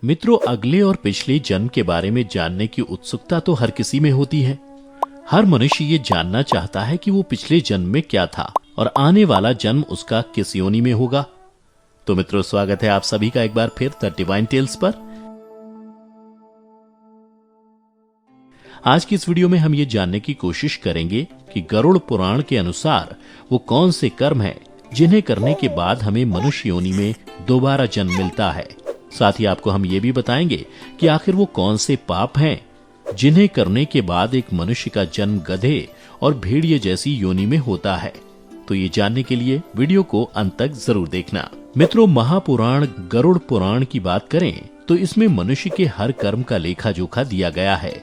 मित्रों, अगले और पिछले जन्म के बारे में जानने की उत्सुकता तो हर किसी में होती है। हर मनुष्य ये जानना चाहता है कि वो पिछले जन्म में क्या था और आने वाला जन्म उसका किस योनि में होगा। तो मित्रों, स्वागत है आप सभी का एक बार फिर द डिवाइन टेल्स पर। आज की इस वीडियो में हम ये जानने की कोशिश करेंगे कि गरुड़ पुराण के अनुसार वो कौन से कर्म हैं जिन्हें करने के बाद हमें मनुष्य योनि में दोबारा जन्म मिलता है। साथ ही आपको हम ये भी बताएंगे कि आखिर वो कौन से पाप हैं जिन्हें करने के बाद एक मनुष्य का जन्म गधे और भेड़िए जैसी योनि में होता है। तो ये जानने के लिए वीडियो को अंत तक जरूर देखना। मित्रों, महापुराण गरुड़ पुराण की बात करें तो इसमें मनुष्य के हर कर्म का लेखा जोखा दिया गया है,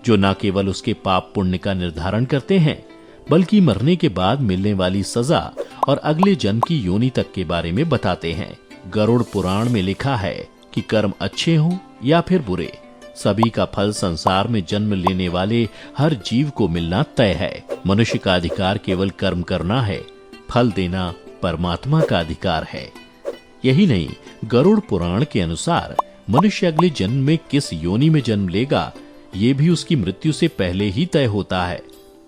जो न केवल उसके पाप पुण्य का निर्धारण करते हैं बल्कि मरने के बाद मिलने वाली सजा और अगले जन्म की योनि तक के बारे में बताते हैं। गरुड़ पुराण में लिखा है कि कर्म अच्छे हों या फिर बुरे, सभी का फल संसार में जन्म लेने वाले हर जीव को मिलना तय है। मनुष्य का अधिकार केवल कर्म करना है, फल देना परमात्मा का अधिकार है। यही नहीं, गरुड़ पुराण के अनुसार मनुष्य अगले जन्म में किस योनि में जन्म लेगा ये भी उसकी मृत्यु से पहले ही तय होता है,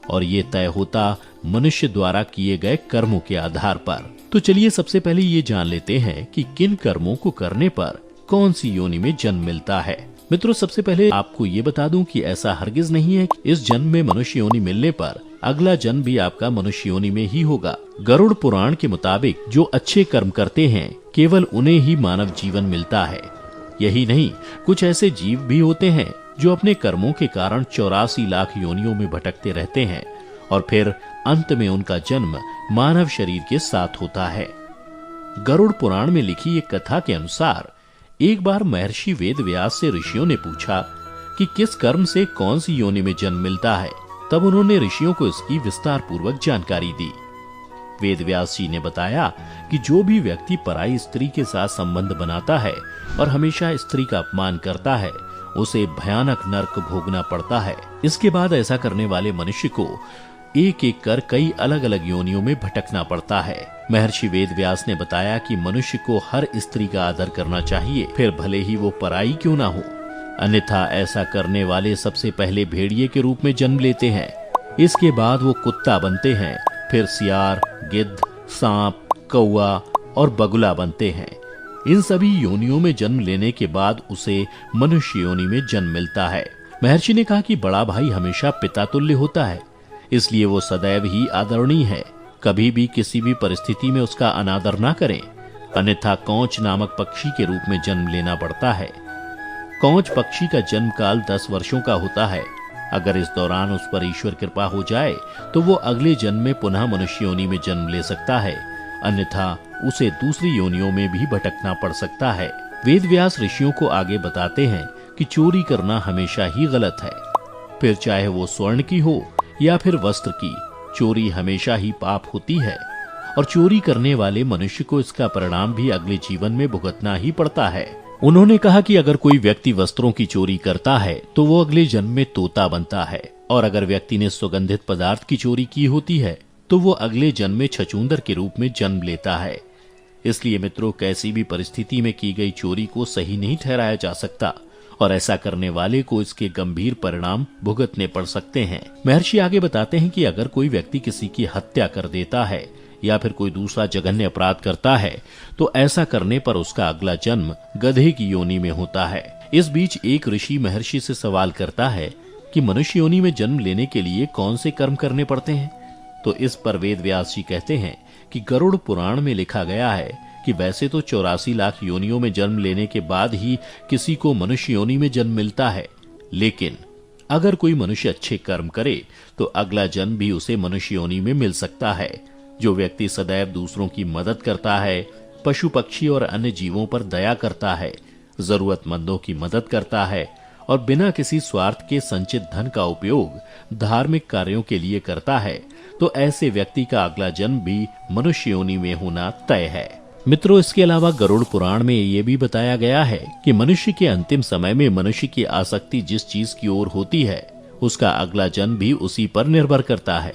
और ये तय होता मनुष्य द्वारा किए गए कर्मों के आधार पर। तो चलिए सबसे पहले ये जान लेते हैं कि किन कर्मों को करने पर कौन सी योनि में जन्म मिलता है। मित्रों, सबसे पहले आपको ये बता दूं कि ऐसा हरगिज नहीं है कि इस जन्म में मनुष्य योनि मिलने पर अगला जन्म भी आपका मनुष्य योनि में ही होगा। गरुड़ पुराण के मुताबिक जो अच्छे कर्म करते हैं केवल उन्हें ही मानव जीवन मिलता है। यही नहीं, कुछ ऐसे जीव भी होते हैं जो अपने कर्मों के कारण 84 लाख योनियों में भटकते रहते हैं और फिर अंत में उनका जन्म मानव शरीर के साथ होता है। गरुड़ पुराण में लिखी एक कथा के अनुसार एक बार महर्षि वेद व्यास से ऋषियों ने पूछा कि किस कर्म से कौन सी योनि में जन्म मिलता है। तब उन्होंने ऋषियों को इसकी विस्तार पूर्वक जानकारी दी। वेद व्यास जी ने बताया कि जो भी व्यक्ति पराई स्त्री के साथ संबंध बनाता है और हमेशा स्त्री का अपमान करता है उसे भयानक नरक भोगना पड़ता है। इसके बाद ऐसा करने वाले मनुष्य को एक एक कर कई अलग अलग योनियों में भटकना पड़ता है। महर्षि वेद व्यास ने बताया कि मनुष्य को हर स्त्री का आदर करना चाहिए, फिर भले ही वो पराई क्यों ना हो, अन्यथा ऐसा करने वाले सबसे पहले भेड़िए के रूप में जन्म लेते हैं। इसके बाद वो कुत्ता बनते हैं, फिर सियार, गिद्ध, सांप, कौआ और बगुला बनते हैं। इन सभी योनियों में जन्म लेने के बाद उसे मनुष्य योनि में जन्म मिलता है। महर्षि ने कहा कि बड़ा भाई हमेशा पिता तुल्य होता है, इसलिए वो सदैव ही आदरणीय है। कभी भी किसी भी परिस्थिति में उसका अनादर ना करें, अन्यथा कौच नामक पक्षी के रूप में जन्म लेना पड़ता है। कौच पक्षी का जन्म काल 10 वर्षों का होता है। अगर इस दौरान उस पर ईश्वर कृपा हो जाए तो वो अगले जन्म में पुनः मनुष्य योनि में जन्म ले सकता है, अन्यथा उसे दूसरी योनियों में भी भटकना पड़ सकता है। वेद व्यास ऋषियों को आगे बताते हैं कि चोरी करना हमेशा ही गलत है, फिर चाहे वो स्वर्ण की हो या फिर वस्त्र की, चोरी हमेशा ही पाप होती है और चोरी करने वाले मनुष्य को इसका परिणाम भी अगले जीवन में भुगतना ही पड़ता है। उन्होंने कहा कि अगर कोई व्यक्ति वस्त्रों की चोरी करता है तो वो अगले जन्म में तोता बनता है, और अगर व्यक्ति ने सुगंधित पदार्थ की चोरी की होती है तो वो अगले जन्म में छछूंदर के रूप में जन्म लेता है। इसलिए मित्रों, कैसी भी परिस्थिति में की गई चोरी को सही नहीं ठहराया जा सकता और ऐसा करने वाले को इसके गंभीर परिणाम भुगतने पड़ सकते हैं। महर्षि आगे बताते हैं कि अगर कोई व्यक्ति किसी की हत्या कर देता है या फिर कोई दूसरा जघन्य अपराध करता है तो ऐसा करने पर उसका अगला जन्म गधे की योनि में होता है। इस बीच एक ऋषि महर्षि से सवाल करता है कि मनुष्य योनि में जन्म लेने के लिए कौन से कर्म करने पड़ते हैं। तो इस पर वेद व्यास जी कहते हैं कि गरुड़ पुराण में लिखा गया है कि वैसे तो 84 लाख योनियों में जन्म लेने के बाद ही किसी को मनुष्य योनि में जन्म मिलता है, लेकिन अगर कोई मनुष्य अच्छे कर्म करे तो अगला जन्म भी उसे मनुष्य योनि में मिल सकता है। जो व्यक्ति सदैव दूसरों की मदद करता है, पशु पक्षी और अन्य जीवों पर दया करता है, जरूरतमंदों की मदद करता है और बिना किसी स्वार्थ के संचित धन का उपयोग धार्मिक कार्यों के लिए करता है, तो ऐसे व्यक्ति का अगला जन्म भी मनुष्य योनि में होना तय है। मित्रों, इसके अलावा गरुड़ पुराण में ये भी बताया गया है कि मनुष्य के अंतिम समय में मनुष्य की आसक्ति जिस चीज की ओर होती है उसका अगला जन्म भी उसी पर निर्भर करता है।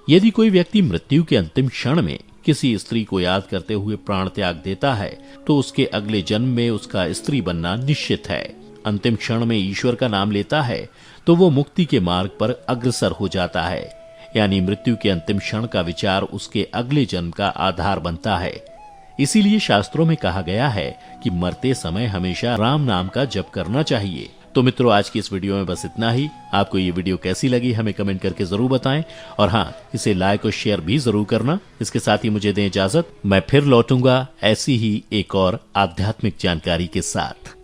यदि कोई व्यक्ति मृत्यु के अंतिम क्षण में किसी स्त्री को याद करते हुए प्राण त्याग देता है तो उसके अगले जन्म में उसका स्त्री बनना निश्चित है। अंतिम क्षण में ईश्वर का नाम लेता है तो वो मुक्ति के मार्ग पर अग्रसर हो जाता है, यानी मृत्यु के अंतिम क्षण का विचार उसके अगले जन्म का आधार बनता है। इसीलिए शास्त्रों में कहा गया है कि मरते समय हमेशा राम नाम का जप करना चाहिए। तो मित्रों, आज की इस वीडियो में बस इतना ही। आपको ये वीडियो कैसी लगी हमें कमेंट करके जरूर बताएं, और हाँ, इसे लाइक और शेयर भी जरूर करना। इसके साथ ही मुझे दें इजाजत, मैं फिर लौटूंगा ऐसी ही एक और आध्यात्मिक जानकारी के साथ।